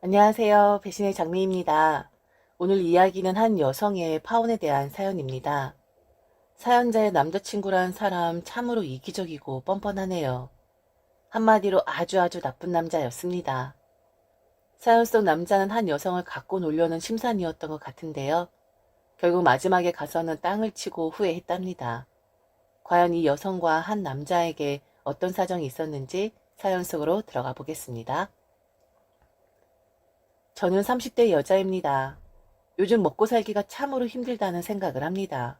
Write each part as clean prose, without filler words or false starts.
안녕하세요. 배신의 장미입니다. 오늘 이야기는 한 여성의 파혼에 대한 사연입니다. 사연자의 남자친구란 사람 참으로 이기적이고 뻔뻔하네요. 한마디로 아주 나쁜 남자였습니다. 사연 속 남자는 한 여성을 갖고 놀려는 심산이었던 것 같은데요. 결국 마지막에 가서는 땅을 치고 후회했답니다. 과연 이 여성과 한 남자에게 어떤 사정이 있었는지 사연 속으로 들어가 보겠습니다. 저는 30대 여자입니다. 요즘 먹고 살기가 참으로 힘들다는 생각을 합니다.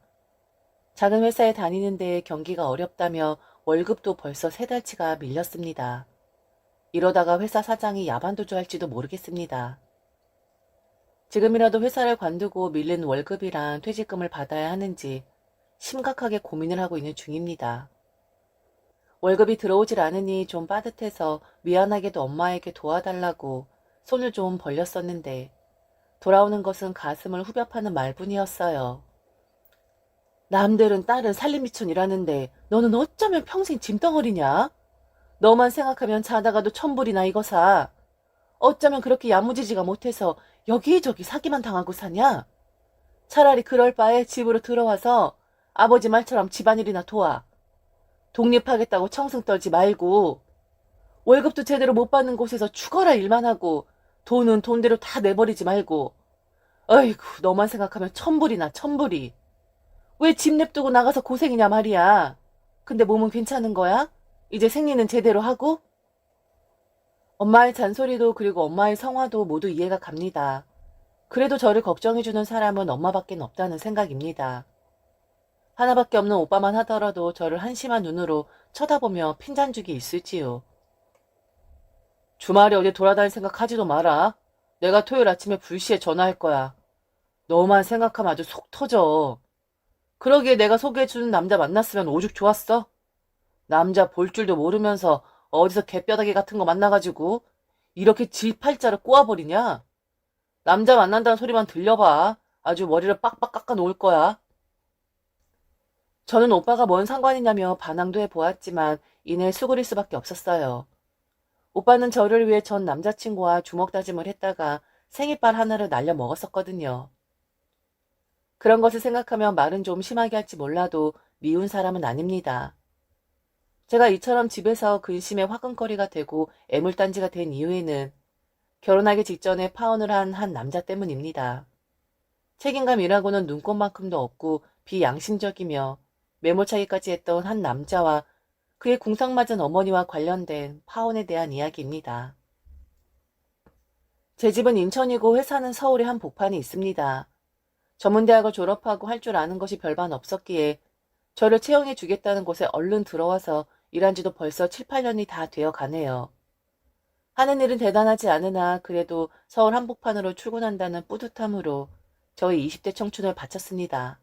작은 회사에 다니는데 경기가 어렵다며 월급도 벌써 3달치가 밀렸습니다. 이러다가 회사 사장이 야반도주할지도 모르겠습니다. 지금이라도 회사를 관두고 밀린 월급이랑 퇴직금을 받아야 하는지 심각하게 고민을 하고 있는 중입니다. 월급이 들어오질 않으니 좀 빠듯해서 미안하게도 엄마에게 도와달라고 손을 좀 벌렸었는데 돌아오는 것은 가슴을 후벼 파는 말뿐이었어요. 남들은 딸은 살림미천이라는데 너는 어쩌면 평생 짐덩어리냐? 너만 생각하면 자다가도 천불이나 이거 사. 어쩌면 그렇게 야무지지가 못해서 여기저기 사기만 당하고 사냐? 차라리 그럴 바에 집으로 들어와서 아버지 말처럼 집안일이나 도와. 독립하겠다고 청승 떨지 말고 월급도 제대로 못 받는 곳에서 죽어라 일만 하고 돈은 돈대로 다 내버리지 말고 어이구 너만 생각하면 천불이나 천불이. 왜 집 냅두고 나가서 고생이냐 말이야. 근데 몸은 괜찮은 거야? 이제 생리는 제대로 하고? 엄마의 잔소리도 그리고 엄마의 성화도 모두 이해가 갑니다. 그래도 저를 걱정해주는 사람은 엄마밖에 없다는 생각입니다. 하나밖에 없는 오빠만 하더라도 저를 한심한 눈으로 쳐다보며 핀잔죽이 있을지요. 주말에 어디 돌아다닐 생각 하지도 마라. 내가 토요일 아침에 불시에 전화할 거야. 너만 생각하면 아주 속 터져. 그러기에 내가 소개해주는 남자 만났으면 오죽 좋았어? 남자 볼 줄도 모르면서 어디서 개뼈다귀 같은 거 만나가지고 이렇게 질팔자를 꼬아버리냐? 남자 만난다는 소리만 들려봐. 아주 머리를 빡빡 깎아 놓을 거야. 저는 오빠가 뭔 상관이냐며 반항도 해보았지만 이내 수그릴 수밖에 없었어요. 오빠는 저를 위해 전 남자친구와 주먹 다짐을 했다가 생이빨 하나를 날려 먹었었거든요. 그런 것을 생각하면 말은 좀 심하게 할지 몰라도 미운 사람은 아닙니다. 제가 이처럼 집에서 근심의 화근거리가 되고 애물단지가 된 이유에는 결혼하기 직전에 파혼을 한 남자 때문입니다. 책임감이라고는 눈꼽만큼도 없고 비양심적이며 매몰차기까지 했던 한 남자와 그의 궁상맞은 어머니와 관련된 파혼에 대한 이야기입니다. 제 집은 인천이고 회사는 서울의 한 복판에 있습니다. 전문대학을 졸업하고 할 줄 아는 것이 별반 없었기에 저를 채용해 주겠다는 곳에 얼른 들어와서 일한 지도 벌써 7, 8년이 다 되어 가네요. 하는 일은 대단하지 않으나 그래도 서울 한복판으로 출근한다는 뿌듯함으로 저의 20대 청춘을 바쳤습니다.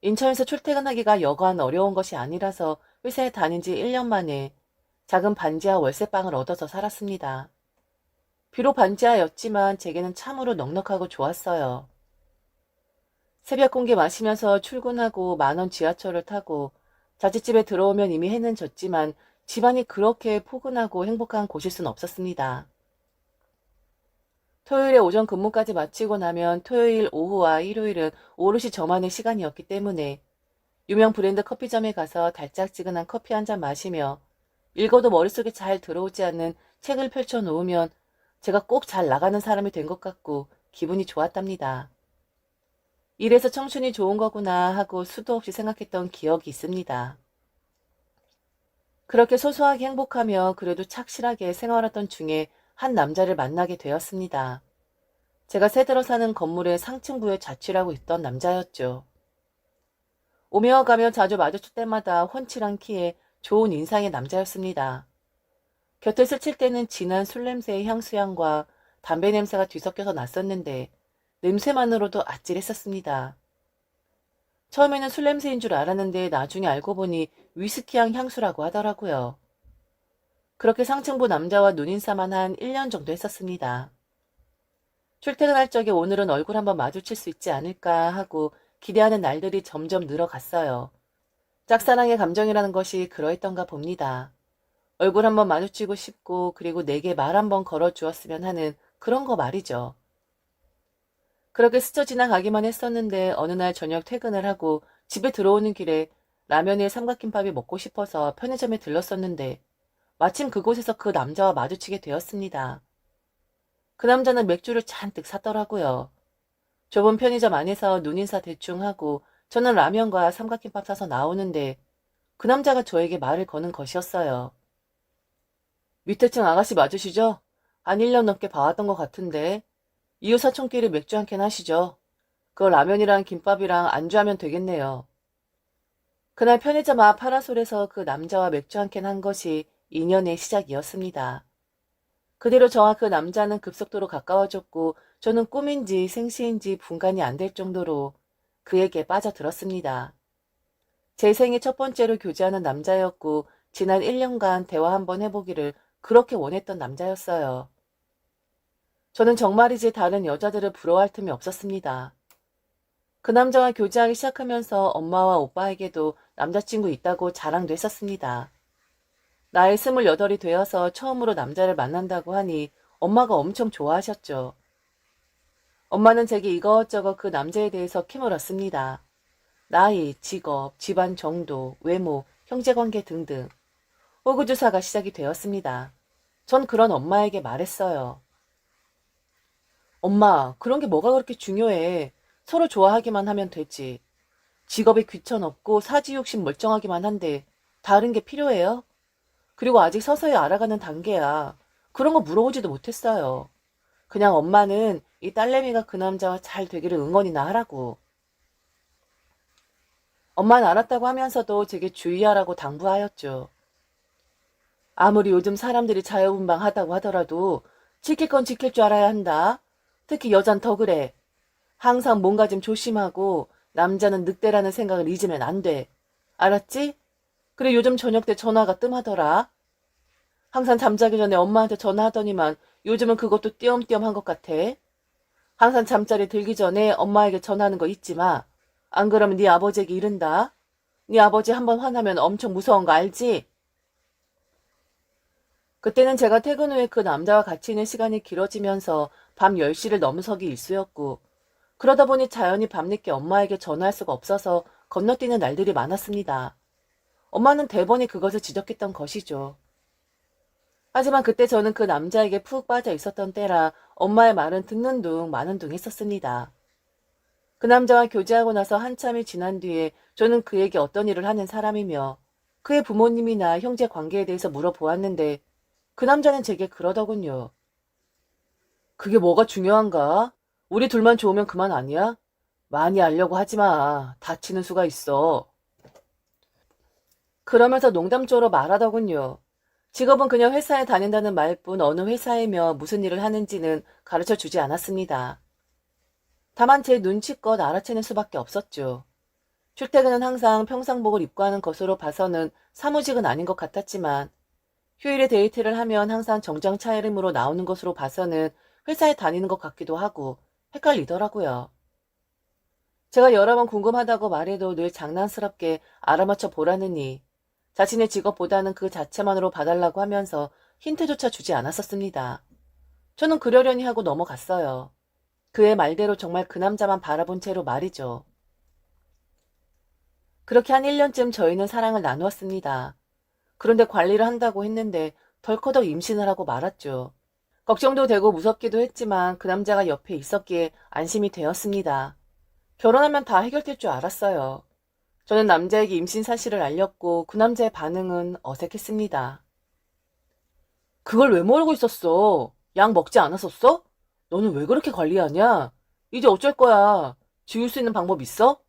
인천에서 출퇴근하기가 여간 어려운 것이 아니라서 회사에 다닌 지 1년 만에 작은 반지하 월세방을 얻어서 살았습니다. 비록 반지하였지만 제게는 참으로 넉넉하고 좋았어요. 새벽 공기 마시면서 출근하고 10,000원 지하철을 타고 자취집에 들어오면 이미 해는 졌지만 집안이 그렇게 포근하고 행복한 곳일 순 없었습니다. 토요일에 오전 근무까지 마치고 나면 토요일 오후와 일요일은 오롯이 저만의 시간이었기 때문에 유명 브랜드 커피점에 가서 달짝지근한 커피 한 잔 마시며 읽어도 머릿속에 잘 들어오지 않는 책을 펼쳐 놓으면 제가 꼭 잘 나가는 사람이 된 것 같고 기분이 좋았답니다. 이래서 청춘이 좋은 거구나 하고 수도 없이 생각했던 기억이 있습니다. 그렇게 소소하게 행복하며 그래도 착실하게 생활하던 중에 한 남자를 만나게 되었습니다. 제가 새들어 사는 건물의 상층부에 자취를 하고 있던 남자였죠. 오며 가며 자주 마주칠 때마다 훤칠한 키에 좋은 인상의 남자였습니다. 곁을 스칠 때는 진한 술 냄새의 향수향과 담배 냄새가 뒤섞여서 났었는데 냄새만으로도 아찔했었습니다. 처음에는 술 냄새인 줄 알았는데 나중에 알고 보니 위스키향 향수라고 하더라고요. 그렇게 상층부 남자와 눈인사만 한 1년 정도 했었습니다. 출퇴근할 적에 오늘은 얼굴 한번 마주칠 수 있지 않을까 하고 기대하는 날들이 점점 늘어갔어요. 짝사랑의 감정이라는 것이 그러했던가 봅니다. 얼굴 한번 마주치고 싶고 그리고 내게 말 한번 걸어주었으면 하는 그런 거 말이죠. 그렇게 스쳐 지나가기만 했었는데 어느 날 저녁 퇴근을 하고 집에 들어오는 길에 라면에 삼각김밥이 먹고 싶어서 편의점에 들렀었는데 마침 그곳에서 그 남자와 마주치게 되었습니다. 그 남자는 맥주를 잔뜩 샀더라고요. 좁은 편의점 안에서 눈인사 대충 하고 저는 라면과 삼각김밥 사서 나오는데 그 남자가 저에게 말을 거는 것이었어요. 밑에 층 아가씨 맞으시죠? 한 1년 넘게 봐왔던 것 같은데 이웃 사촌끼리 맥주 한 캔 하시죠? 그거 라면이랑 김밥이랑 안주하면 되겠네요. 그날 편의점 앞 파라솔에서 그 남자와 맥주 한 캔 한 것이 인연의 시작이었습니다. 그대로 저와 그 남자는 급속도로 가까워졌고 저는 꿈인지 생시인지 분간이 안 될 정도로 그에게 빠져들었습니다. 제 생애 첫 번째로 교제하는 남자였고 지난 1년간 대화 한번 해보기를 그렇게 원했던 남자였어요. 저는 정말이지 다른 여자들을 부러워할 틈이 없었습니다. 그 남자와 교제하기 시작하면서 엄마와 오빠에게도 남자친구 있다고 자랑도 했었습니다. 나이 28이 되어서 처음으로 남자를 만난다고 하니 엄마가 엄청 좋아하셨죠. 엄마는 제게 이것저것 그 남자에 대해서 캐물었습니다. 나이, 직업, 집안 정도, 외모, 형제관계 등등. 호구조사가 시작이 되었습니다. 전 그런 엄마에게 말했어요. 엄마, 그런 게 뭐가 그렇게 중요해. 서로 좋아하기만 하면 되지. 직업에 귀천없고 사지욕심 멀쩡하기만 한데 다른 게 필요해요? 그리고 아직 서서히 알아가는 단계야. 그런 거 물어보지도 못했어요. 그냥 엄마는 이 딸내미가 그 남자와 잘 되기를 응원이나 하라고. 엄마는 알았다고 하면서도 제게 주의하라고 당부하였죠. 아무리 요즘 사람들이 자유분방하다고 하더라도 지킬 건 지킬 줄 알아야 한다. 특히 여잔 더 그래. 항상 뭔가 좀 조심하고 남자는 늑대라는 생각을 잊으면 안 돼. 알았지? 그래 요즘 저녁 때 전화가 뜸하더라. 항상 잠자기 전에 엄마한테 전화하더니만 요즘은 그것도 띄엄띄엄 한 것 같아. 항상 잠자리 들기 전에 엄마에게 전화하는 거 잊지 마. 안 그러면 네 아버지에게 이른다. 네 아버지 한번 화나면 엄청 무서운 거 알지? 그때는 제가 퇴근 후에 그 남자와 같이 있는 시간이 길어지면서 밤 10시를 넘어서기 일쑤였고 그러다 보니 자연히 밤늦게 엄마에게 전화할 수가 없어서 건너뛰는 날들이 많았습니다. 엄마는 대번에 그것을 지적했던 것이죠. 하지만 그때 저는 그 남자에게 푹 빠져 있었던 때라 엄마의 말은 듣는 둥 마는 둥 했었습니다. 그 남자와 교제하고 나서 한참이 지난 뒤에 저는 그에게 어떤 일을 하는 사람이며 그의 부모님이나 형제 관계에 대해서 물어보았는데 그 남자는 제게 그러더군요. 그게 뭐가 중요한가? 우리 둘만 좋으면 그만 아니야? 많이 알려고 하지 마. 다치는 수가 있어. 그러면서 농담조로 말하더군요. 직업은 그냥 회사에 다닌다는 말뿐 어느 회사이며 무슨 일을 하는지는 가르쳐 주지 않았습니다. 다만 제 눈치껏 알아채는 수밖에 없었죠. 출퇴근은 항상 평상복을 입고 하는 것으로 봐서는 사무직은 아닌 것 같았지만 휴일에 데이트를 하면 항상 정장 차림으로 나오는 것으로 봐서는 회사에 다니는 것 같기도 하고 헷갈리더라고요. 제가 여러 번 궁금하다고 말해도 늘 장난스럽게 알아맞혀 보라느니 자신의 직업보다는 그 자체만으로 봐달라고 하면서 힌트조차 주지 않았었습니다. 저는 그러려니 하고 넘어갔어요. 그의 말대로 정말 그 남자만 바라본 채로 말이죠. 그렇게 한 1년쯤 저희는 사랑을 나누었습니다. 그런데 관리를 한다고 했는데 덜커덕 임신을 하고 말았죠. 걱정도 되고 무섭기도 했지만 그 남자가 옆에 있었기에 안심이 되었습니다. 결혼하면 다 해결될 줄 알았어요. 저는 남자에게 임신 사실을 알렸고 그 남자의 반응은 어색했습니다. 그걸 왜 모르고 있었어? 약 먹지 않았었어? 너는 왜 그렇게 관리하냐? 이제 어쩔 거야? 지울 수 있는 방법 있어?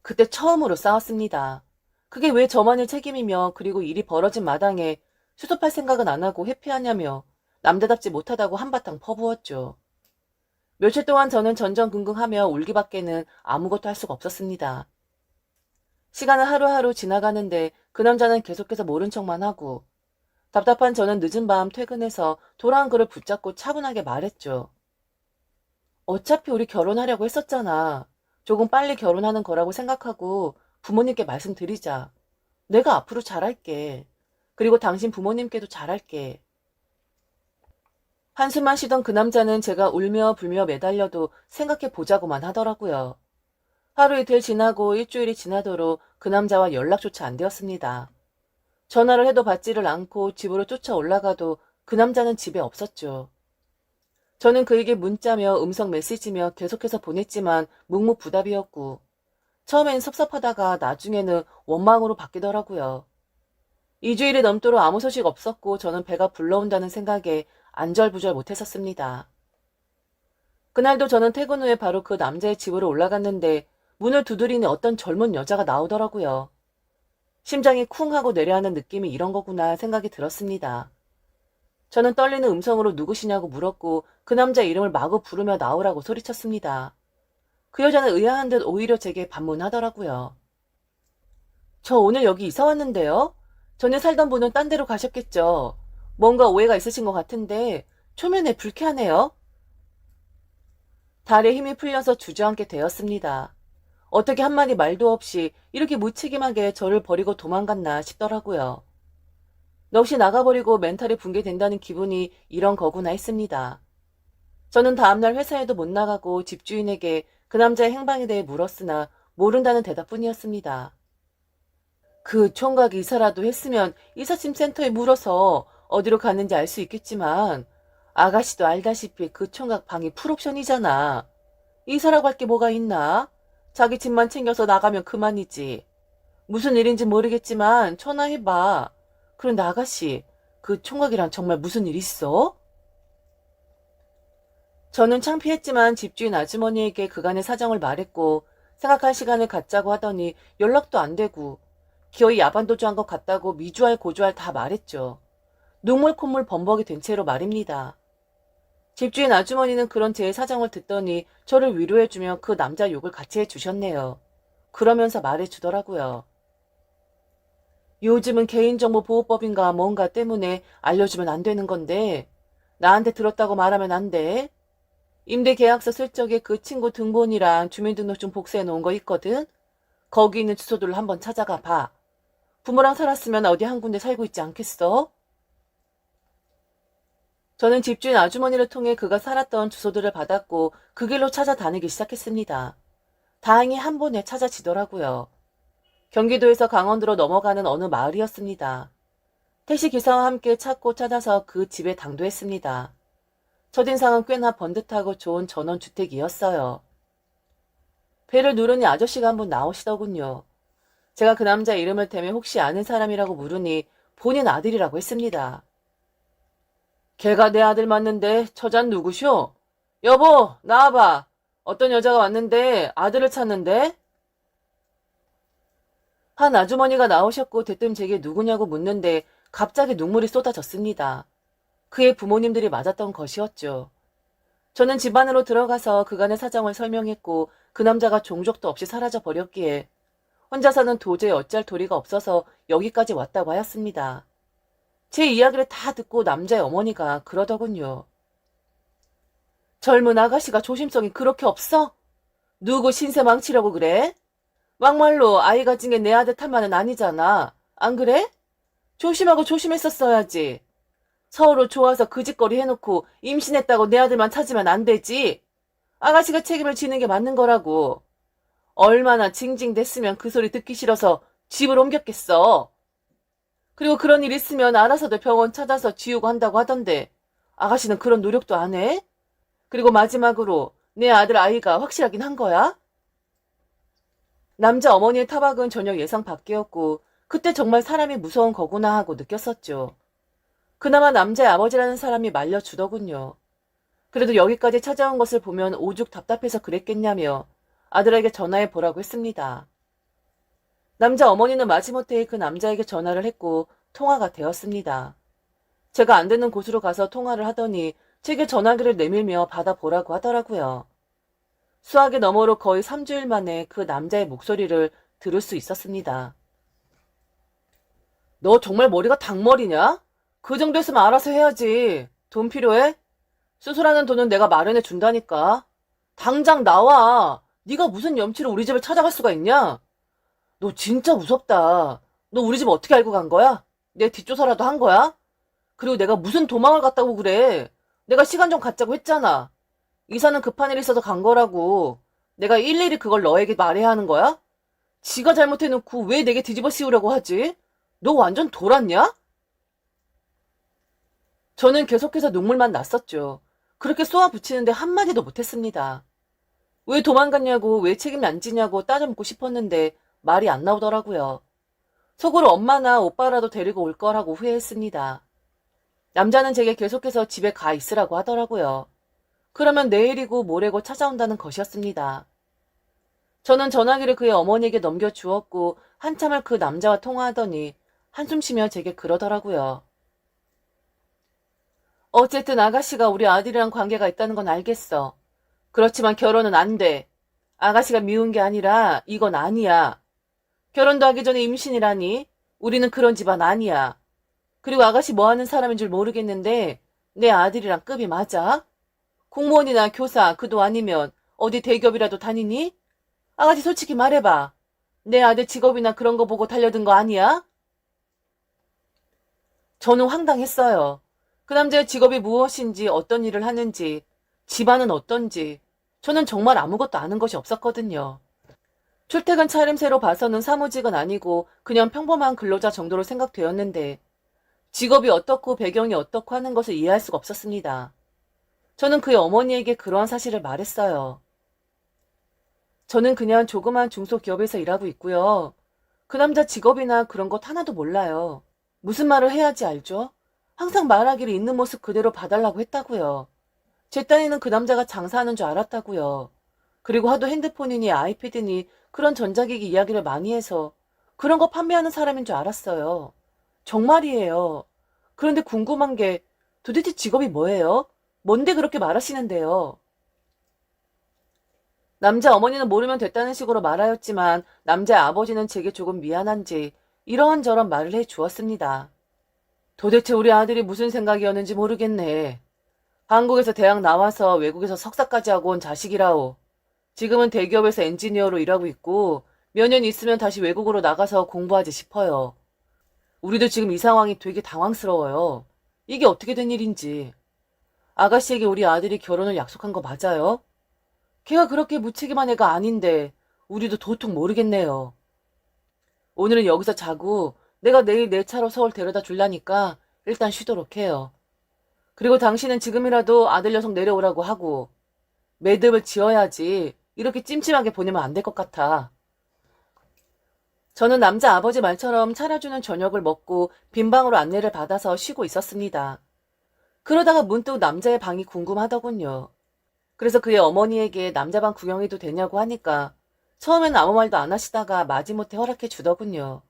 그때 처음으로 싸웠습니다. 그게 왜 저만의 책임이며 그리고 일이 벌어진 마당에 수습할 생각은 안 하고 회피하냐며 남자답지 못하다고 한바탕 퍼부었죠. 며칠 동안 저는 전전긍긍하며 울기밖에는 아무것도 할 수가 없었습니다. 시간은 하루하루 지나가는데 그 남자는 계속해서 모른 척만 하고 답답한 저는 늦은 밤 퇴근해서 돌아온 그를 붙잡고 차분하게 말했죠. 어차피 우리 결혼하려고 했었잖아. 조금 빨리 결혼하는 거라고 생각하고 부모님께 말씀드리자. 내가 앞으로 잘할게. 그리고 당신 부모님께도 잘할게. 한숨만 쉬던 그 남자는 제가 울며 불며 매달려도 생각해 보자고만 하더라고요. 하루 이틀 지나고 일주일이 지나도록 그 남자와 연락조차 안 되었습니다. 전화를 해도 받지를 않고 집으로 쫓아 올라가도 그 남자는 집에 없었죠. 저는 그에게 문자며 음성 메시지며 계속해서 보냈지만 묵묵부답이었고 처음엔 섭섭하다가 나중에는 원망으로 바뀌더라고요. 2주일이 넘도록 아무 소식 없었고 저는 배가 불러온다는 생각에 안절부절 못했었습니다. 그날도 저는 퇴근 후에 바로 그 남자의 집으로 올라갔는데 문을 두드리는 어떤 젊은 여자가 나오더라고요. 심장이 쿵 하고 내려앉는 느낌이 이런 거구나 생각이 들었습니다. 저는 떨리는 음성으로 누구시냐고 물었고 그 남자 이름을 마구 부르며 나오라고 소리쳤습니다. 그 여자는 의아한 듯 오히려 제게 반문하더라고요. 저 오늘 여기 이사 왔는데요. 전에 살던 분은 딴 데로 가셨겠죠. 뭔가 오해가 있으신 것 같은데 초면에 불쾌하네요. 다리에 힘이 풀려서 주저앉게 되었습니다. 어떻게 한마디 말도 없이 이렇게 무책임하게 저를 버리고 도망갔나 싶더라고요. 넋이 나가버리고 멘탈이 붕괴된다는 기분이 이런 거구나 했습니다. 저는 다음날 회사에도 못 나가고 집주인에게 그 남자의 행방에 대해 물었으나 모른다는 대답뿐이었습니다. 그 총각 이사라도 했으면 이삿짐센터에 물어서 어디로 갔는지 알 수 있겠지만 아가씨도 알다시피 그 총각 방이 풀옵션이잖아. 이사라고 할 게 뭐가 있나? 자기 집만 챙겨서 나가면 그만이지. 무슨 일인지 모르겠지만 전화해봐. 그런데 아가씨, 그 총각이랑 정말 무슨 일 있어? 저는 창피했지만 집주인 아주머니에게 그간의 사정을 말했고 생각할 시간을 갖자고 하더니 연락도 안 되고 기어이 야반도주한 것 같다고 미주알 고주알 다 말했죠. 눈물 콧물 범벅이 된 채로 말입니다. 집주인 아주머니는 그런 제 사정을 듣더니 저를 위로해주며 그 남자 욕을 같이 해주셨네요. 그러면서 말해주더라고요. 요즘은 개인정보보호법인가 뭔가 때문에 알려주면 안 되는 건데 나한테 들었다고 말하면 안 돼. 임대계약서 쓸 적에 그 친구 등본이랑 주민등록증 복사해 놓은 거 있거든. 거기 있는 주소들을 한번 찾아가 봐. 부모랑 살았으면 어디 한 군데 살고 있지 않겠어? 저는 집주인 아주머니를 통해 그가 살았던 주소들을 받았고 그 길로 찾아다니기 시작했습니다. 다행히 한 번에 찾아지더라고요. 경기도에서 강원도로 넘어가는 어느 마을이었습니다. 택시기사와 함께 찾고 찾아서 그 집에 당도했습니다. 첫인상은 꽤나 번듯하고 좋은 전원주택이었어요. 배를 누르니 아저씨가 한 분 나오시더군요. 제가 그 남자 이름을 대며 혹시 아는 사람이라고 물으니 본인 아들이라고 했습니다. 걔가 내 아들 맞는데 처잔 누구쇼? 여보, 나와봐. 어떤 여자가 왔는데 아들을 찾는데? 한 아주머니가 나오셨고 대뜸 제게 누구냐고 묻는데 갑자기 눈물이 쏟아졌습니다. 그의 부모님들이 맞았던 것이었죠. 저는 집 안으로 들어가서 그간의 사정을 설명했고 그 남자가 종족도 없이 사라져 버렸기에 혼자서는 도저히 어찌할 도리가 없어서 여기까지 왔다고 하였습니다. 제 이야기를 다 듣고 남자의 어머니가 그러더군요. 젊은 아가씨가 조심성이 그렇게 없어? 누구 신세 망치려고 그래? 막말로 아이 가진 게 내 아들 탓만은 아니잖아. 안 그래? 조심하고 조심했었어야지. 서로 좋아서 그 짓거리 해놓고 임신했다고 내 아들만 찾으면 안 되지. 아가씨가 책임을 지는 게 맞는 거라고. 얼마나 징징댔으면 그 소리 듣기 싫어서 집을 옮겼겠어. 그리고 그런 일 있으면 알아서도 병원 찾아서 지우고 한다고 하던데 아가씨는 그런 노력도 안 해? 그리고 마지막으로 내 아들 아이가 확실하긴 한 거야? 남자 어머니의 타박은 전혀 예상 밖이었고 그때 정말 사람이 무서운 거구나 하고 느꼈었죠. 그나마 남자의 아버지라는 사람이 말려주더군요. 그래도 여기까지 찾아온 것을 보면 오죽 답답해서 그랬겠냐며 아들에게 전화해 보라고 했습니다. 남자 어머니는 마지못해 그 남자에게 전화를 했고 통화가 되었습니다. 제가 안 되는 곳으로 가서 통화를 하더니 제게 전화기를 내밀며 받아보라고 하더라고요. 수화기 너머로 거의 3주일 만에 그 남자의 목소리를 들을 수 있었습니다. 너 정말 머리가 닭머리냐? 그 정도였으면 알아서 해야지. 돈 필요해? 수술하는 돈은 내가 마련해 준다니까. 당장 나와. 네가 무슨 염치로 우리 집을 찾아갈 수가 있냐? 너 진짜 무섭다. 너 우리 집 어떻게 알고 간 거야? 내 뒷조사라도 한 거야? 그리고 내가 무슨 도망을 갔다고 그래? 내가 시간 좀 갖자고 했잖아. 이사는 급한 일 있어서 간 거라고. 내가 일일이 그걸 너에게 말해야 하는 거야? 지가 잘못해놓고 왜 내게 뒤집어 씌우려고 하지? 너 완전 돌았냐? 저는 계속해서 눈물만 났었죠. 그렇게 쏘아붙이는데 한마디도 못했습니다. 왜 도망갔냐고, 왜 책임 안 지냐고 따져묻고 싶었는데 말이 안 나오더라고요. 속으로 엄마나 오빠라도 데리고 올 거라고 후회했습니다. 남자는 제게 계속해서 집에 가 있으라고 하더라고요. 그러면 내일이고 모레고 찾아온다는 것이었습니다. 저는 전화기를 그의 어머니에게 넘겨주었고 한참을 그 남자와 통화하더니 한숨 쉬며 제게 그러더라고요. 어쨌든 아가씨가 우리 아들이랑 관계가 있다는 건 알겠어. 그렇지만 결혼은 안 돼. 아가씨가 미운 게 아니라 이건 아니야. 결혼도 하기 전에 임신이라니? 우리는 그런 집안 아니야. 그리고 아가씨 뭐 하는 사람인 줄 모르겠는데 내 아들이랑 급이 맞아? 공무원이나 교사 그도 아니면 어디 대기업이라도 다니니? 아가씨 솔직히 말해봐. 내 아들 직업이나 그런 거 보고 달려든 거 아니야? 저는 황당했어요. 그 남자의 직업이 무엇인지 어떤 일을 하는지 집안은 어떤지 저는 정말 아무것도 아는 것이 없었거든요. 출퇴근 차림새로 봐서는 사무직은 아니고 그냥 평범한 근로자 정도로 생각되었는데 직업이 어떻고 배경이 어떻고 하는 것을 이해할 수가 없었습니다. 저는 그의 어머니에게 그러한 사실을 말했어요. 저는 그냥 조그만 중소기업에서 일하고 있고요. 그 남자 직업이나 그런 것 하나도 몰라요. 무슨 말을 해야지 알죠? 항상 말하기를 있는 모습 그대로 봐달라고 했다고요. 제 딴에는 그 남자가 장사하는 줄 알았다고요. 그리고 하도 핸드폰이니 아이패드니 그런 전자기기 이야기를 많이 해서 그런 거 판매하는 사람인 줄 알았어요. 정말이에요. 그런데 궁금한 게 도대체 직업이 뭐예요? 뭔데 그렇게 말하시는데요? 남자 어머니는 모르면 됐다는 식으로 말하였지만 남자 아버지는 제게 조금 미안한지 이러한저런 말을 해 주었습니다. 도대체 우리 아들이 무슨 생각이었는지 모르겠네. 한국에서 대학 나와서 외국에서 석사까지 하고 온 자식이라오. 지금은 대기업에서 엔지니어로 일하고 있고 몇 년 있으면 다시 외국으로 나가서 공부하지 싶어요. 우리도 지금 이 상황이 되게 당황스러워요. 이게 어떻게 된 일인지. 아가씨에게 우리 아들이 결혼을 약속한 거 맞아요? 걔가 그렇게 무책임한 애가 아닌데 우리도 도통 모르겠네요. 오늘은 여기서 자고 내가 내일 내 차로 서울 데려다 줄라니까 일단 쉬도록 해요. 그리고 당신은 지금이라도 아들 녀석 내려오라고 하고 매듭을 지어야지 이렇게 찜찜하게 보내면 안 될 것 같아. 저는 남자 아버지 말처럼 차려주는 저녁을 먹고 빈 방으로 안내를 받아서 쉬고 있었습니다. 그러다가 문득 남자의 방이 궁금하더군요. 그래서 그의 어머니에게 남자 방 구경해도 되냐고 하니까 처음엔 아무 말도 안 하시다가 마지못해 허락해 주더군요.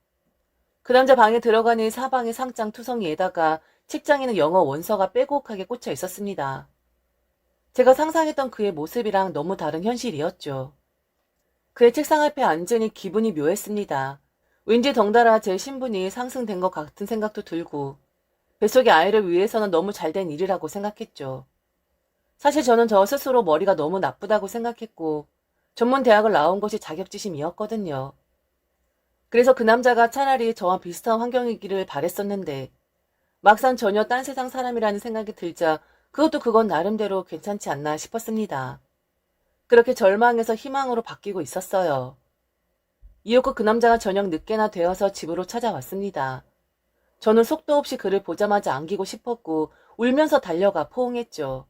그 남자 방에 들어가니 사방에 상장 투성이에다가 책장에는 영어 원서가 빼곡하게 꽂혀 있었습니다. 제가 상상했던 그의 모습이랑 너무 다른 현실이었죠. 그의 책상 앞에 앉으니 기분이 묘했습니다. 왠지 덩달아 제 신분이 상승된 것 같은 생각도 들고 뱃속의 아이를 위해서는 너무 잘된 일이라고 생각했죠. 사실 저는 저 스스로 머리가 너무 나쁘다고 생각했고 전문 대학을 나온 것이 자격지심이었거든요. 그래서 그 남자가 차라리 저와 비슷한 환경이기를 바랬었는데 막상 전혀 딴 세상 사람이라는 생각이 들자 그건 나름대로 괜찮지 않나 싶었습니다. 그렇게 절망에서 희망으로 바뀌고 있었어요. 이윽고 그 남자가 저녁 늦게나 되어서 집으로 찾아왔습니다. 저는 속도 없이 그를 보자마자 안기고 싶었고 울면서 달려가 포옹했죠.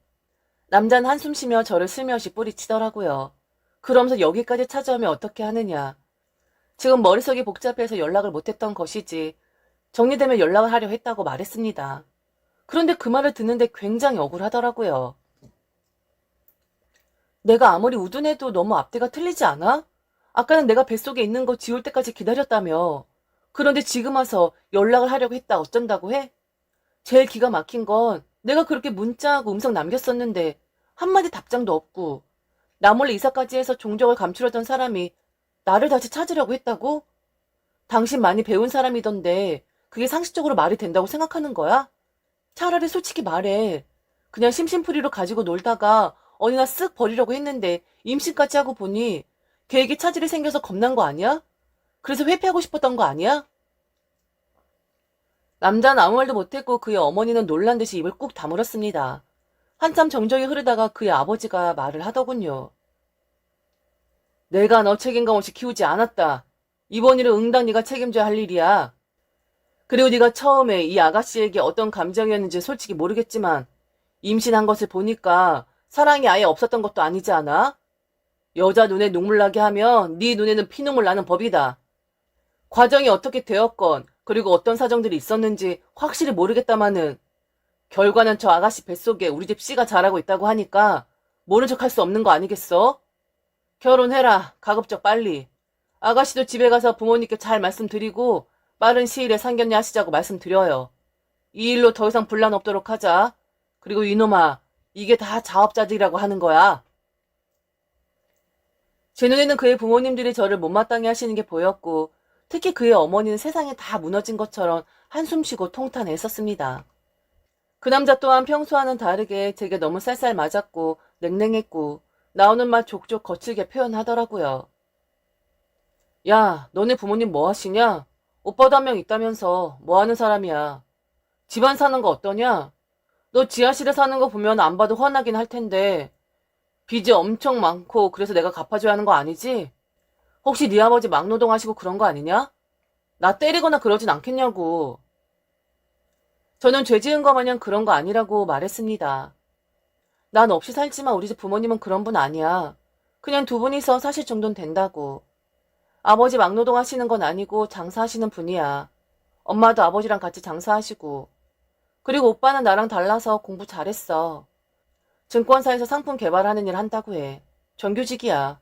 남자는 한숨 쉬며 저를 슬며시 뿌리치더라고요. 그러면서 여기까지 찾아오면 어떻게 하느냐. 지금 머릿속이 복잡해서 연락을 못했던 것이지 정리되면 연락을 하려 했다고 말했습니다. 그런데 그 말을 듣는데 굉장히 억울하더라고요. 내가 아무리 우둔해도 너무 앞뒤가 틀리지 않아? 아까는 내가 뱃속에 있는 거 지울 때까지 기다렸다며. 그런데 지금 와서 연락을 하려고 했다 어쩐다고 해? 제일 기가 막힌 건 내가 그렇게 문자하고 음성 남겼었는데 한마디 답장도 없고 나 몰래 이사까지 해서 종적을 감추려던 사람이 나를 다시 찾으려고 했다고? 당신 많이 배운 사람이던데 그게 상식적으로 말이 된다고 생각하는 거야? 차라리 솔직히 말해. 그냥 심심풀이로 가지고 놀다가 어디나 쓱 버리려고 했는데 임신까지 하고 보니 걔에게 차질이 생겨서 겁난 거 아니야? 그래서 회피하고 싶었던 거 아니야? 남자는 아무 말도 못했고 그의 어머니는 놀란 듯이 입을 꾹 다물었습니다. 한참 정적이 흐르다가 그의 아버지가 말을 하더군요. 내가 너 책임감 없이 키우지 않았다. 이번 일은 응당 네가 책임져야 할 일이야. 그리고 네가 처음에 이 아가씨에게 어떤 감정이었는지 솔직히 모르겠지만 임신한 것을 보니까 사랑이 아예 없었던 것도 아니지 않아? 여자 눈에 눈물 나게 하면 네 눈에는 피눈물 나는 법이다. 과정이 어떻게 되었건 그리고 어떤 사정들이 있었는지 확실히 모르겠다마는 결과는 저 아가씨 뱃속에 우리 집 씨가 자라고 있다고 하니까 모른 척 할 수 없는 거 아니겠어? 결혼해라. 가급적 빨리. 아가씨도 집에 가서 부모님께 잘 말씀드리고 빠른 시일에 상견례 하시자고 말씀드려요. 이 일로 더 이상 분란 없도록 하자. 그리고 이놈아, 이게 다 자업자득이라고 하는 거야. 제 눈에는 그의 부모님들이 저를 못마땅해 하시는 게 보였고 특히 그의 어머니는 세상이 다 무너진 것처럼 한숨 쉬고 통탄했었습니다. 그 남자 또한 평소와는 다르게 제게 너무 쌀쌀 맞았고 냉랭했고 나오는 말 족족 거칠게 표현하더라고요. 야, 너네 부모님 뭐 하시냐? 오빠도 한 명 있다면서 뭐 하는 사람이야? 집안 사는 거 어떠냐? 너 지하실에 사는 거 보면 안 봐도 훤하긴 할 텐데 빚이 엄청 많고 그래서 내가 갚아줘야 하는 거 아니지? 혹시 네 아버지 막노동 하시고 그런 거 아니냐? 나 때리거나 그러진 않겠냐고. 저는 죄 지은 거 마냥 그런 거 아니라고 말했습니다. 난 없이 살지만 우리 집 부모님은 그런 분 아니야. 그냥 두 분이서 사실 정도는 된다고. 아버지 막노동 하시는 건 아니고 장사하시는 분이야. 엄마도 아버지랑 같이 장사하시고. 그리고 오빠는 나랑 달라서 공부 잘했어. 증권사에서 상품 개발하는 일 한다고 해. 정규직이야.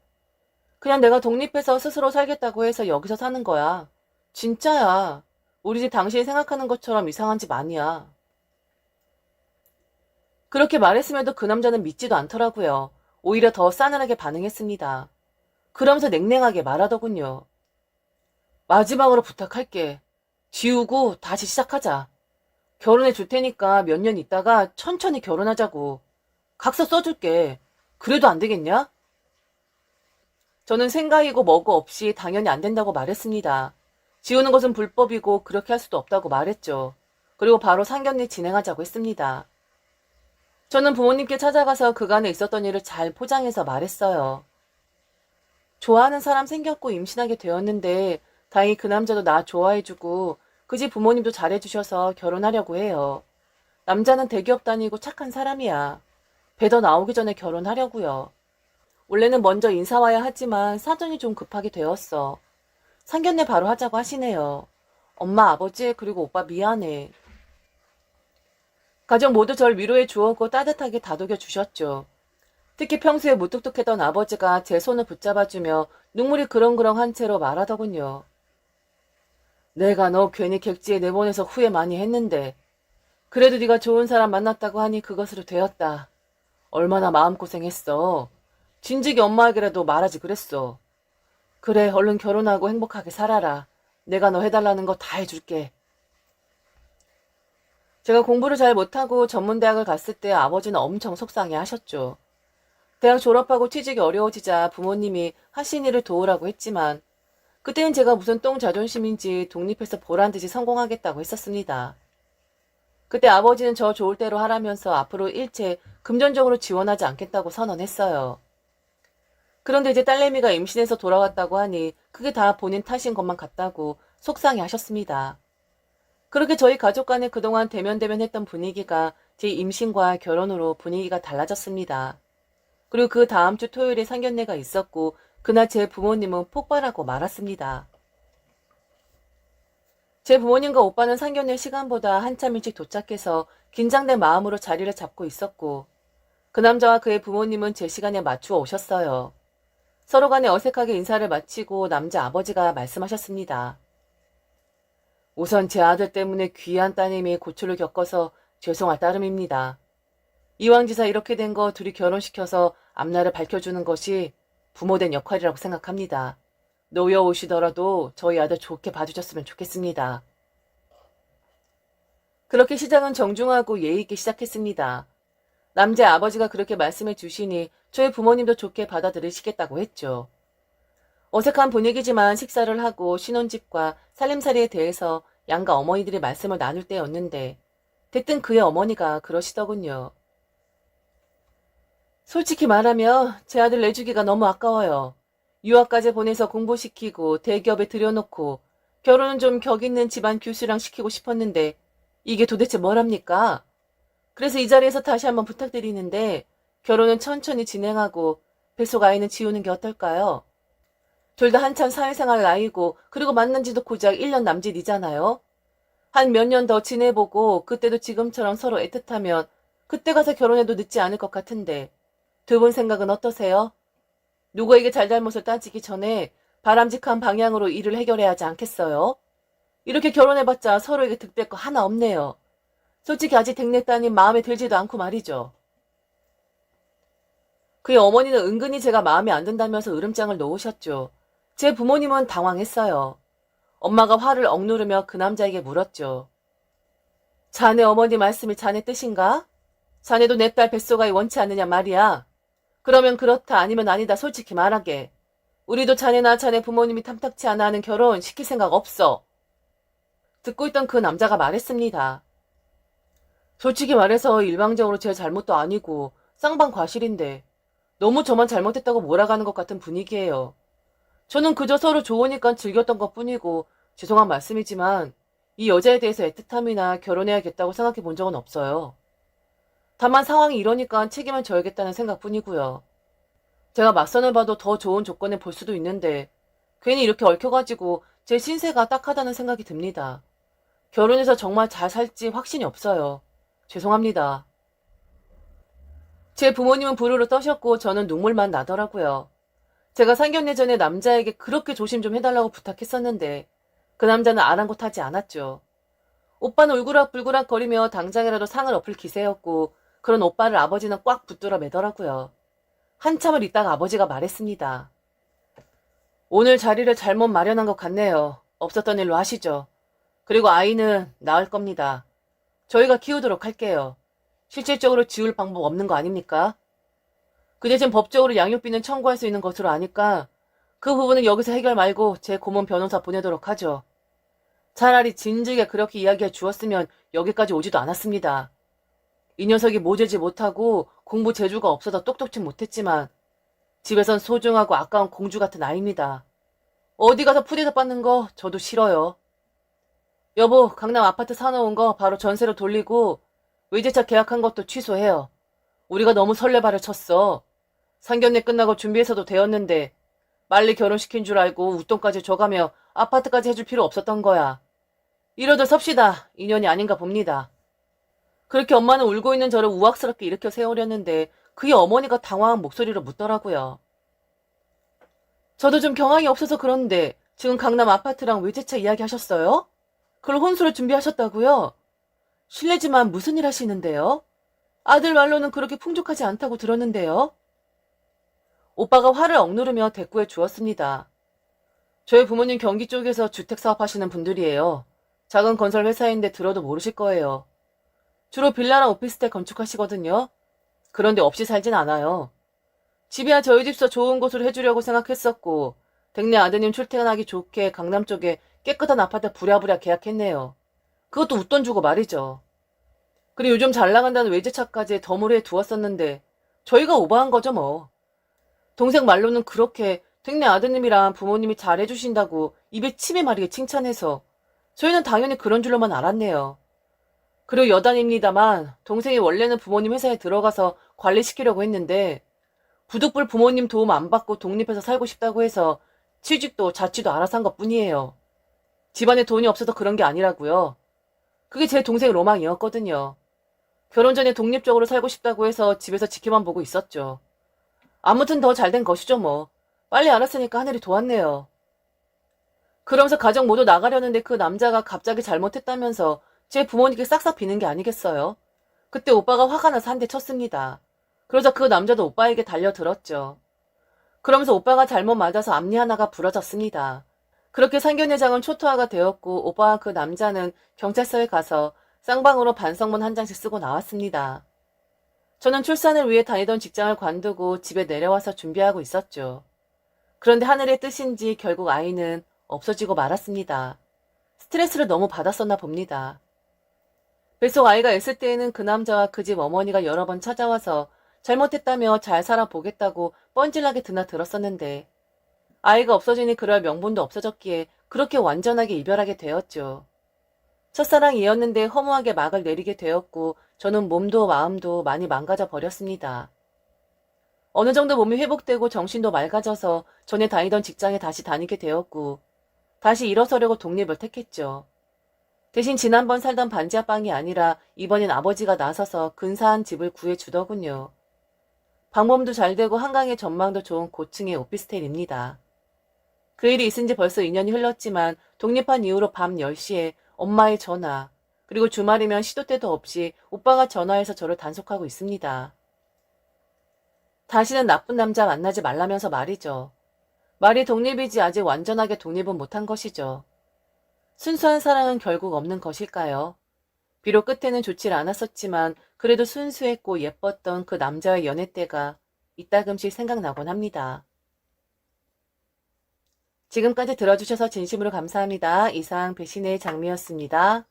그냥 내가 독립해서 스스로 살겠다고 해서 여기서 사는 거야. 진짜야. 우리 집 당신이 생각하는 것처럼 이상한 집 아니야. 그렇게 말했음에도 그 남자는 믿지도 않더라고요. 오히려 더 싸늘하게 반응했습니다. 그러면서 냉랭하게 말하더군요. 마지막으로 부탁할게. 지우고 다시 시작하자. 결혼해 줄 테니까 몇 년 있다가 천천히 결혼하자고. 각서 써줄게. 그래도 안 되겠냐? 저는 생각이고 뭐고 없이 당연히 안 된다고 말했습니다. 지우는 것은 불법이고 그렇게 할 수도 없다고 말했죠. 그리고 바로 상견례 진행하자고 했습니다. 저는 부모님께 찾아가서 그간에 있었던 일을 잘 포장해서 말했어요. 좋아하는 사람 생겼고 임신하게 되었는데 다행히 그 남자도 나 좋아해주고 그 집 부모님도 잘해주셔서 결혼하려고 해요. 남자는 대기업 다니고 착한 사람이야. 배 더 나오기 전에 결혼하려고요. 원래는 먼저 인사 와야 하지만 사정이 좀 급하게 되었어. 상견례 바로 하자고 하시네요. 엄마, 아버지, 그리고 오빠 미안해. 가족 모두 절 위로해 주었고 따뜻하게 다독여 주셨죠. 특히 평소에 무뚝뚝했던 아버지가 제 손을 붙잡아주며 눈물이 그렁그렁한 채로 말하더군요. 내가 너 괜히 객지에 내보내서 후회 많이 했는데 그래도 네가 좋은 사람 만났다고 하니 그것으로 되었다. 얼마나 마음고생했어. 진즉이 엄마에게라도 말하지 그랬어. 그래, 얼른 결혼하고 행복하게 살아라. 내가 너 해달라는 거 다 해줄게. 제가 공부를 잘 못하고 전문대학을 갔을 때 아버지는 엄청 속상해 하셨죠. 대학 졸업하고 취직이 어려워지자 부모님이 하신 일을 도우라고 했지만 그때는 제가 무슨 똥 자존심인지 독립해서 보란듯이 성공하겠다고 했었습니다. 그때 아버지는 저 좋을 대로 하라면서 앞으로 일체 금전적으로 지원하지 않겠다고 선언했어요. 그런데 이제 딸내미가 임신해서 돌아왔다고 하니 그게 다 본인 탓인 것만 같다고 속상해 하셨습니다. 그렇게 저희 가족 간에 그동안 대면대면했던 분위기가 제 임신과 결혼으로 분위기가 달라졌습니다. 그리고 그 다음 주 토요일에 상견례가 있었고 그날 제 부모님은 폭발하고 말았습니다. 제 부모님과 오빠는 상견례 시간보다 한참 일찍 도착해서 긴장된 마음으로 자리를 잡고 있었고 그 남자와 그의 부모님은 제 시간에 맞추어 오셨어요. 서로 간에 어색하게 인사를 마치고 남자 아버지가 말씀하셨습니다. 우선 제 아들 때문에 귀한 따님이 고초를 겪어서 죄송할 따름입니다. 이왕지사 이렇게 된 거 둘이 결혼시켜서 앞날을 밝혀주는 것이 부모된 역할이라고 생각합니다. 놓여 오시더라도 저희 아들 좋게 봐주셨으면 좋겠습니다. 그렇게 시작은 정중하고 예의 있게 시작했습니다. 남자의 아버지가 그렇게 말씀해 주시니 저희 부모님도 좋게 받아들이시겠다고 했죠. 어색한 분위기지만 식사를 하고 신혼집과 살림살이에 대해서 양가 어머니들이 말씀을 나눌 때였는데 대뜸 그의 어머니가 그러시더군요. 솔직히 말하면 제 아들 내주기가 너무 아까워요. 유학까지 보내서 공부시키고 대기업에 들여놓고 결혼은 좀 격 있는 집안 교수랑 시키고 싶었는데 이게 도대체 뭐랍니까? 그래서 이 자리에서 다시 한번 부탁드리는데 결혼은 천천히 진행하고 뱃속 아이는 지우는 게 어떨까요? 둘 다 한참 사회생활 나이고 그리고 만난 지도 고작 1년 남짓이잖아요. 한 몇 년 더 지내보고 그때도 지금처럼 서로 애틋하면 그때 가서 결혼해도 늦지 않을 것 같은데 두 분 생각은 어떠세요? 누구에게 잘잘못을 따지기 전에 바람직한 방향으로 일을 해결해야 하지 않겠어요? 이렇게 결혼해봤자 서로에게 득될 거 하나 없네요. 솔직히 아직 댁내 따님 마음에 들지도 않고 말이죠. 그의 어머니는 은근히 제가 마음에 안 든다면서 으름장을 놓으셨죠. 제 부모님은 당황했어요. 엄마가 화를 억누르며 그 남자에게 물었죠. 자네 어머니 말씀이 자네 뜻인가? 자네도 내 딸 뱃속아이 원치 않느냐 말이야. 그러면 그렇다 아니면 아니다 솔직히 말하게. 우리도 자네나 자네 부모님이 탐탁치 않아 하는 결혼 시킬 생각 없어. 듣고 있던 그 남자가 말했습니다. 솔직히 말해서 일방적으로 제 잘못도 아니고 쌍방 과실인데 너무 저만 잘못했다고 몰아가는 것 같은 분위기예요. 저는 그저 서로 좋으니까 즐겼던 것 뿐이고 죄송한 말씀이지만 이 여자에 대해서 애틋함이나 결혼해야겠다고 생각해 본 적은 없어요. 다만 상황이 이러니까 책임을 져야겠다는 생각뿐이고요. 제가 맞선을 봐도 더 좋은 조건을 볼 수도 있는데 괜히 이렇게 얽혀가지고 제 신세가 딱하다는 생각이 듭니다. 결혼해서 정말 잘 살지 확신이 없어요. 죄송합니다. 제 부모님은 부르르 떠셨고 저는 눈물만 나더라고요. 제가 상견례 전에 남자에게 그렇게 조심 좀 해달라고 부탁했었는데 그 남자는 아랑곳하지 않았죠. 오빠는 울그락불그락 거리며 당장이라도 상을 엎을 기세였고 그런 오빠를 아버지는 꽉 붙들어 매더라고요. 한참을 있다가 아버지가 말했습니다. 오늘 자리를 잘못 마련한 것 같네요. 없었던 일로 하시죠. 그리고 아이는 낳을 겁니다. 저희가 키우도록 할게요. 실질적으로 지울 방법 없는 거 아닙니까? 그 대신 법적으로 양육비는 청구할 수 있는 것으로 아니까 그 부분은 여기서 해결 말고 제 고문 변호사 보내도록 하죠. 차라리 진즉에 그렇게 이야기해 주었으면 여기까지 오지도 않았습니다. 이 녀석이 모재지 못하고 공부 재주가 없어서 똑똑지 못했지만 집에선 소중하고 아까운 공주 같은 아이입니다. 어디 가서 푸대접 받는 거 저도 싫어요. 여보, 강남 아파트 사놓은 거 바로 전세로 돌리고 외제차 계약한 것도 취소해요. 우리가 너무 설레발을 쳤어. 상견례 끝나고 준비해서도 되었는데 빨리 결혼시킨 줄 알고 웃돈까지 줘가며 아파트까지 해줄 필요 없었던 거야. 이러들 섭시다. 인연이 아닌가 봅니다. 그렇게 엄마는 울고 있는 저를 우악스럽게 일으켜 세우려는데 그의 어머니가 당황한 목소리로 묻더라고요. 저도 좀 경황이 없어서 그런데 지금 강남 아파트랑 외제차 이야기하셨어요? 그걸 혼수로 준비하셨다고요? 실례지만 무슨 일 하시는데요? 아들 말로는 그렇게 풍족하지 않다고 들었는데요. 오빠가 화를 억누르며 대꾸해 주었습니다. 저희 부모님 경기 쪽에서 주택 사업하시는 분들이에요. 작은 건설 회사인데 들어도 모르실 거예요. 주로 빌라랑 오피스텔 건축하시거든요. 그런데 없이 살진 않아요. 집이야 저희 집서 좋은 곳으로 해주려고 생각했었고 댁내 아드님 출퇴근하기 좋게 강남 쪽에 깨끗한 아파트 부랴부랴 계약했네요. 그것도 웃돈 주고 말이죠. 그리고 요즘 잘 나간다는 외제차까지 덤으로 두었었는데 저희가 오버한 거죠 뭐. 동생 말로는 그렇게 댁내 아드님이랑 부모님이 잘 해주신다고 입에 침이 마르게 칭찬해서 저희는 당연히 그런 줄로만 알았네요. 그리고 여단입니다만 동생이 원래는 부모님 회사에 들어가서 관리시키려고 했는데 부득불 부모님 도움 안 받고 독립해서 살고 싶다고 해서 취직도 자취도 알아서 한 것뿐이에요. 집안에 돈이 없어서 그런 게 아니라고요. 그게 제 동생의 로망이었거든요. 결혼 전에 독립적으로 살고 싶다고 해서 집에서 지켜만 보고 있었죠. 아무튼 더 잘된 것이죠 뭐. 빨리 알았으니까 하늘이 도왔네요. 그러면서 가족 모두 나가려는데 그 남자가 갑자기 잘못했다면서 제 부모님께 싹싹 비는 게 아니겠어요? 그때 오빠가 화가 나서 한 대 쳤습니다. 그러자 그 남자도 오빠에게 달려들었죠. 그러면서 오빠가 잘못 맞아서 앞니 하나가 부러졌습니다. 그렇게 상견례장은 초토화가 되었고 오빠와 그 남자는 경찰서에 가서 쌍방으로 반성문 한 장씩 쓰고 나왔습니다. 저는 출산을 위해 다니던 직장을 관두고 집에 내려와서 준비하고 있었죠. 그런데 하늘의 뜻인지 결국 아이는 없어지고 말았습니다. 스트레스를 너무 받았었나 봅니다. 뱃속 아이가 있을 때에는 그 남자와 그 집 어머니가 여러 번 찾아와서 잘못했다며 잘 살아보겠다고 뻔질나게 드나들었었는데 아이가 없어지니 그럴 명분도 없어졌기에 그렇게 완전하게 이별하게 되었죠. 첫사랑이었는데 허무하게 막을 내리게 되었고 저는 몸도 마음도 많이 망가져 버렸습니다. 어느 정도 몸이 회복되고 정신도 맑아져서 전에 다니던 직장에 다시 다니게 되었고 다시 일어서려고 독립을 택했죠. 대신 지난번 살던 반지하방이 아니라 이번엔 아버지가 나서서 근사한 집을 구해주더군요. 방범도 잘 되고 한강의 전망도 좋은 고층의 오피스텔입니다. 그 일이 있은 지 벌써 2년이 흘렀지만 독립한 이후로 밤 10시에 엄마의 전화, 그리고 주말이면 시도 때도 없이 오빠가 전화해서 저를 단속하고 있습니다. 다시는 나쁜 남자 만나지 말라면서 말이죠. 말이 독립이지 아직 완전하게 독립은 못한 것이죠. 순수한 사랑은 결국 없는 것일까요? 비록 끝에는 좋질 않았었지만 그래도 순수했고 예뻤던 그 남자의 연애 때가 이따금씩 생각나곤 합니다. 지금까지 들어주셔서 진심으로 감사합니다. 이상 배신의 장미였습니다.